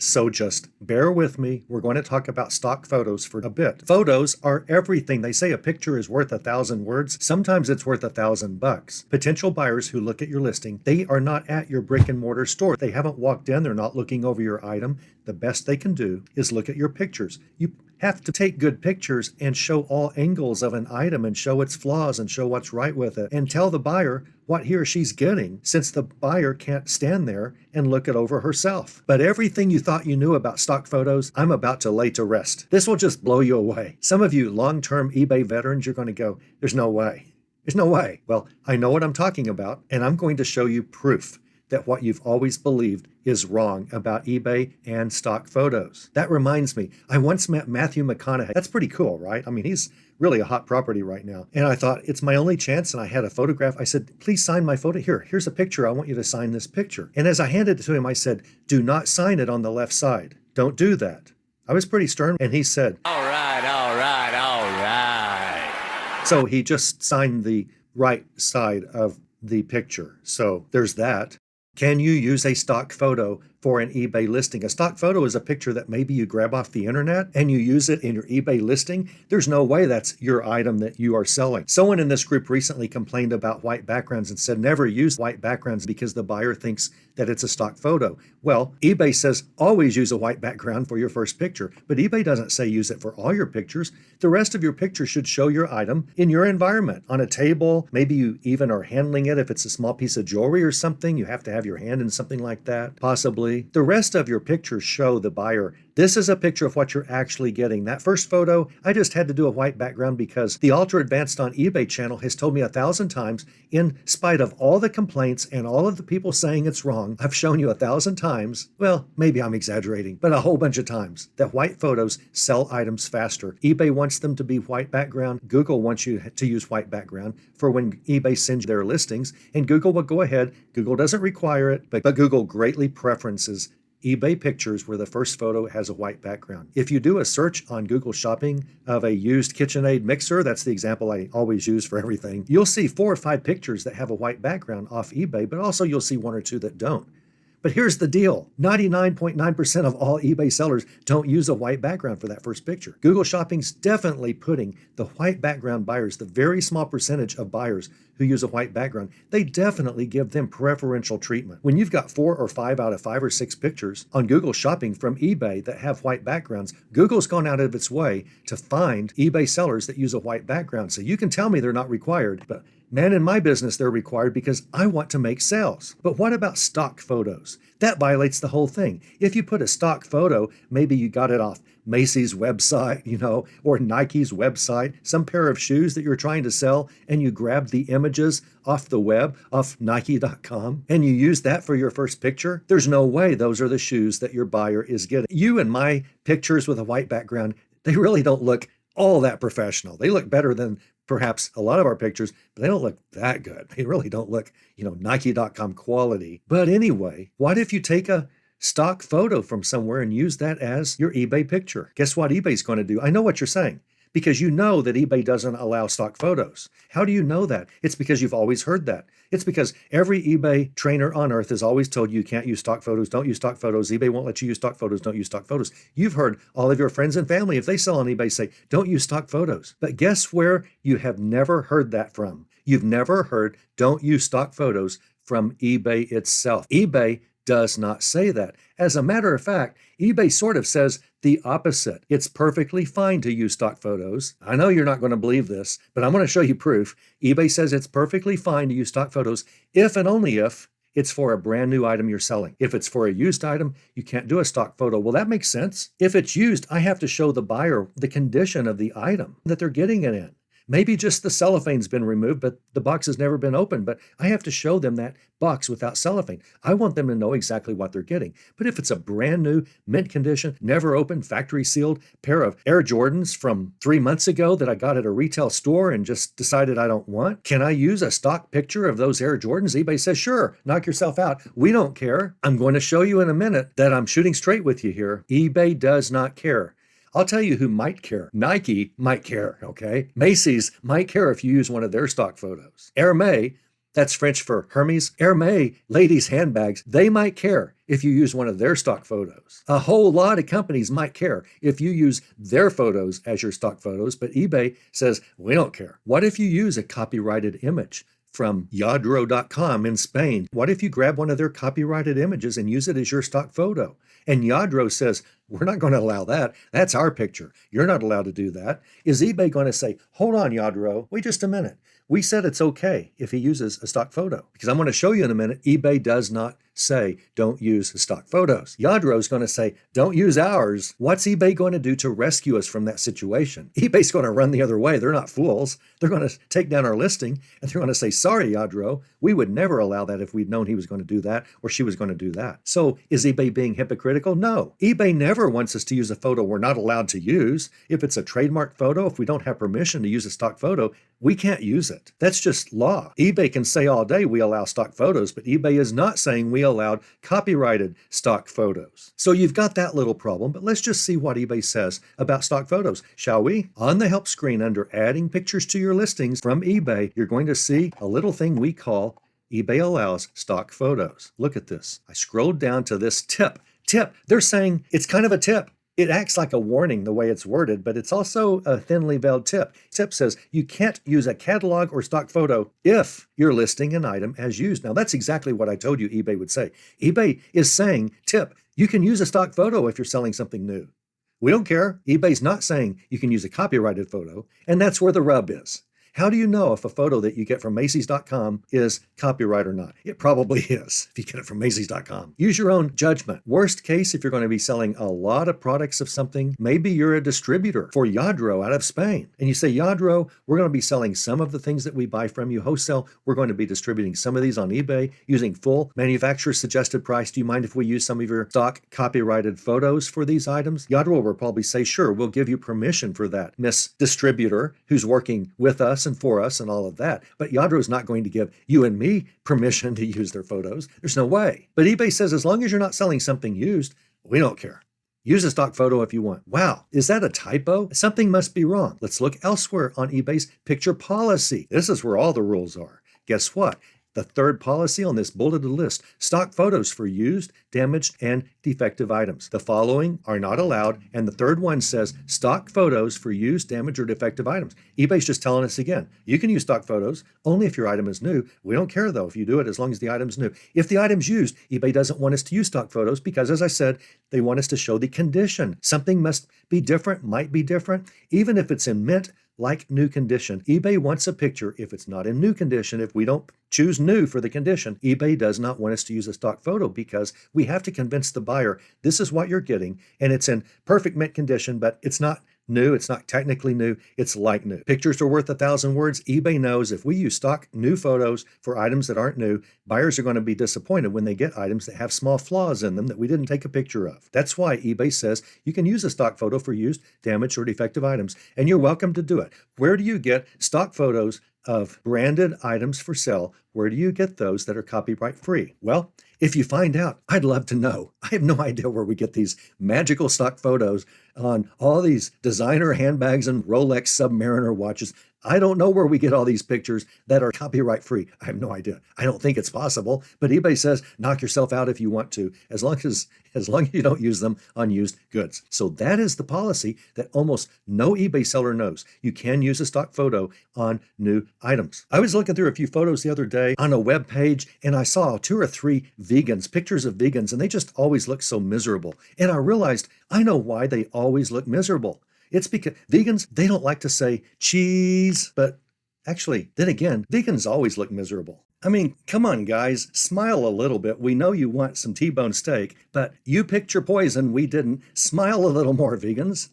So just bear with me. We're going to talk about stock photos for a bit. Photos are everything. They say a picture is worth 1,000 words. Sometimes it's worth $1,000. Potential buyers who look at your listing, they are not at your brick and mortar store. They haven't walked in. They're not looking over your item. The best they can do is look at your pictures. You have to take good pictures and show all angles of an item and show its flaws and show what's right with it and tell the buyer what he or she's getting, since the buyer can't stand there and look it over herself. But everything you thought you knew about stock photos, I'm about to lay to rest. This will just blow you away. Some of you long-term eBay veterans, you're going to go, there's no way. There's no way. Well, I know what I'm talking about, and I'm going to show you proof that what you've always believed is wrong about eBay and stock photos. That reminds me, I once met Matthew McConaughey. That's pretty cool, right? I mean, he's really a hot property right now. And I thought, it's my only chance, and I had a photograph. I said, please sign my photo. Here's a picture. I want you to sign this picture. And as I handed it to him, I said, do not sign it on the left side. Don't do that. I was pretty stern, and he said, all right, all right, all right. So he just signed the right side of the picture. So there's that. Can you use a stock photo for an eBay listing? A stock photo is a picture that maybe you grab off the internet and you use it in your eBay listing. There's no way that's your item that you are selling. Someone in this group recently complained about white backgrounds and said never use white backgrounds because the buyer thinks that it's a stock photo. Well, eBay says always use a white background for your first picture, but eBay doesn't say use it for all your pictures. The rest of your picture should show your item in your environment, on a table. Maybe you even are handling it. If it's a small piece of jewelry or something, you have to have your hand in something like that, possibly. The rest of your pictures show the buyer, this is a picture of what you're actually getting. That first photo, I just had to do a white background because the Ultra Advanced on eBay channel has told me 1,000 times, in spite of all the complaints and all of the people saying it's wrong, I've shown you 1,000 times, well, maybe I'm exaggerating, but a whole bunch of times, that white photos sell items faster. eBay wants them to be white background. Google wants you to use white background for when eBay sends you their listings, and Google will go ahead. Google doesn't require it, but Google greatly preferences eBay pictures where the first photo has a white background. If you do a search on Google Shopping of a used KitchenAid mixer, that's the example I always use for everything, you'll see 4 or 5 pictures that have a white background off eBay, but also you'll see 1 or 2 that don't. But here's the deal. 99.9% of all eBay sellers don't use a white background for that first picture. Google Shopping's definitely putting the white background buyers, the very small percentage of buyers who use a white background, they definitely give them preferential treatment. When you've got 4 or 5 out of 5 or 6 pictures on Google Shopping from eBay that have white backgrounds, Google's gone out of its way to find eBay sellers that use a white background. So you can tell me they're not required, but man, in my business, they're required because I want to make sales. But what about stock photos? That violates the whole thing. If you put a stock photo, maybe you got it off Macy's website, or Nike's website, some pair of shoes that you're trying to sell, and you grab the images off the web, off Nike.com, and you use that for your first picture, there's no way those are the shoes that your buyer is getting. You and my pictures with a white background, they really don't look all that professional. They look better than perhaps a lot of our pictures, but they don't look that good. They really don't look, Nike.com quality. But anyway, what if you take a stock photo from somewhere and use that as your eBay picture? Guess what eBay's going to do? I know what you're saying, because you know that eBay doesn't allow stock photos. How do you know that? It's because you've always heard that. It's because every eBay trainer on earth has always told you can't use stock photos, don't use stock photos. eBay won't let you use stock photos, don't use stock photos. You've heard all of your friends and family, if they sell on eBay, say, don't use stock photos. But guess where you have never heard that from? You've never heard don't use stock photos from eBay itself. eBay does not say that. As a matter of fact, eBay sort of says the opposite. It's perfectly fine to use stock photos. I know you're not going to believe this, but I'm going to show you proof. eBay says it's perfectly fine to use stock photos if and only if it's for a brand new item you're selling. If it's for a used item, you can't do a stock photo. Well, that makes sense. If it's used, I have to show the buyer the condition of the item that they're getting it in. Maybe just the cellophane's been removed, but the box has never been opened. But I have to show them that box without cellophane. I want them to know exactly what they're getting. But if it's a brand new, mint condition, never opened, factory sealed pair of Air Jordans from 3 months ago that I got at a retail store and just decided I don't want, can I use a stock picture of those Air Jordans? eBay says, sure, knock yourself out. We don't care. I'm going to show you in a minute that I'm shooting straight with you here. eBay does not care. I'll tell you who might care. Nike might care, okay? Macy's might care if you use one of their stock photos. Hermès, That's French for Hermes, Hermès, ladies' handbags. They might care if you use one of their stock photos. A whole lot of companies might care if you use their photos as your stock photos, but eBay says, we don't care. What if you use a copyrighted image from Yadro.com in Spain? What if you grab one of their copyrighted images and use it as your stock photo? And Yadro says, we're not going to allow that. That's our picture. You're not allowed to do that. Is eBay going to say, hold on, Yadro, wait just a minute. We said it's okay if he uses a stock photo, because I'm going to show you in a minute, eBay does not say don't use stock photos. Yadro's going to say don't use ours. What's eBay going to do to rescue us from that situation? eBay's going to run the other way. They're not fools. They're going to take down our listing and they're going to say, sorry, Yadro, we would never allow that if we'd known he was going to do that or she was going to do that. So is eBay being hypocritical? No. eBay never wants us to use a photo we're not allowed to use. If it's a trademark photo, if we don't have permission to use a stock photo, we can't use it. That's just law. eBay can say all day we allow stock photos, but eBay is not saying we allowed copyrighted stock photos. So you've got that little problem, but let's just see what eBay says about stock photos, shall we? On the help screen under adding pictures to your listings from eBay, you're going to see a little thing we call eBay allows stock photos. Look at this. I scrolled down to this tip. They're saying it's kind of a tip. It acts like a warning the way it's worded, but it's also a thinly veiled tip. Tip says you can't use a catalog or stock photo if you're listing an item as used. Now, that's exactly what I told you eBay would say. eBay is saying, tip, you can use a stock photo if you're selling something new. We don't care. eBay's not saying you can use a copyrighted photo, and that's where the rub is. How do you know if a photo that you get from Macy's.com is copyright or not? It probably is if you get it from Macy's.com. Use your own judgment. Worst case, if you're going to be selling a lot of products of something, maybe you're a distributor for Yadro out of Spain. And you say, Yadro, we're going to be selling some of the things that we buy from you wholesale. We're going to be distributing some of these on eBay using full manufacturer suggested price. Do you mind if we use some of your stock copyrighted photos for these items? Yadro will probably say, sure, we'll give you permission for that, Miss Distributor, who's working with us and for us and all of that. But Yadro's not going to give you and me permission to use their photos. There's no way. But eBay says as long as you're not selling something used, we don't care. Use a stock photo if you want. Wow, is that a typo? Something must be wrong. Let's look elsewhere on eBay's picture policy. This is where all the rules are. Guess what? The third policy on this bulleted list, stock photos for used, damaged, and defective items. The following are not allowed, and the third one says stock photos for used, damaged, or defective items. eBay's just telling us again, you can use stock photos only if your item is new. We don't care though if you do it as long as the item's new. If the item's used, eBay doesn't want us to use stock photos because, as I said, they want us to show the condition. Something must be different, might be different, even if it's in mint, like new condition. eBay wants a picture if it's not in new condition. If we don't choose new for the condition, eBay does not want us to use a stock photo because we have to convince the buyer this is what you're getting and it's in perfect mint condition, but it's not new. It's not technically new. It's like new. Pictures are worth 1,000 words. eBay knows if we use stock new photos for items that aren't new, buyers are going to be disappointed when they get items that have small flaws in them that we didn't take a picture of. That's why eBay says you can use a stock photo for used, damaged, or defective items, and you're welcome to do it. Where do you get stock photos of branded items for sale? Where do you get those that are copyright free? Well, if you find out, I'd love to know. I have no idea where we get these magical stock photos on all these designer handbags and Rolex Submariner watches. I don't know where we get all these pictures that are copyright free. I have no idea. I don't think it's possible, but eBay says knock yourself out if you want to, as long as you don't use them on used goods. So that is the policy that almost no eBay seller knows. You can use a stock photo on new items. I was looking through a few photos the other day on a web page, and I saw 2 or 3 vegans, pictures of vegans, and they just always look so miserable. And I realized I know why they always look miserable. It's because vegans, they don't like to say cheese, but actually, then again, vegans always look miserable. I mean, come on, guys, smile a little bit. We know you want some T-bone steak, but you picked your poison. We didn't. Smile a little more, vegans.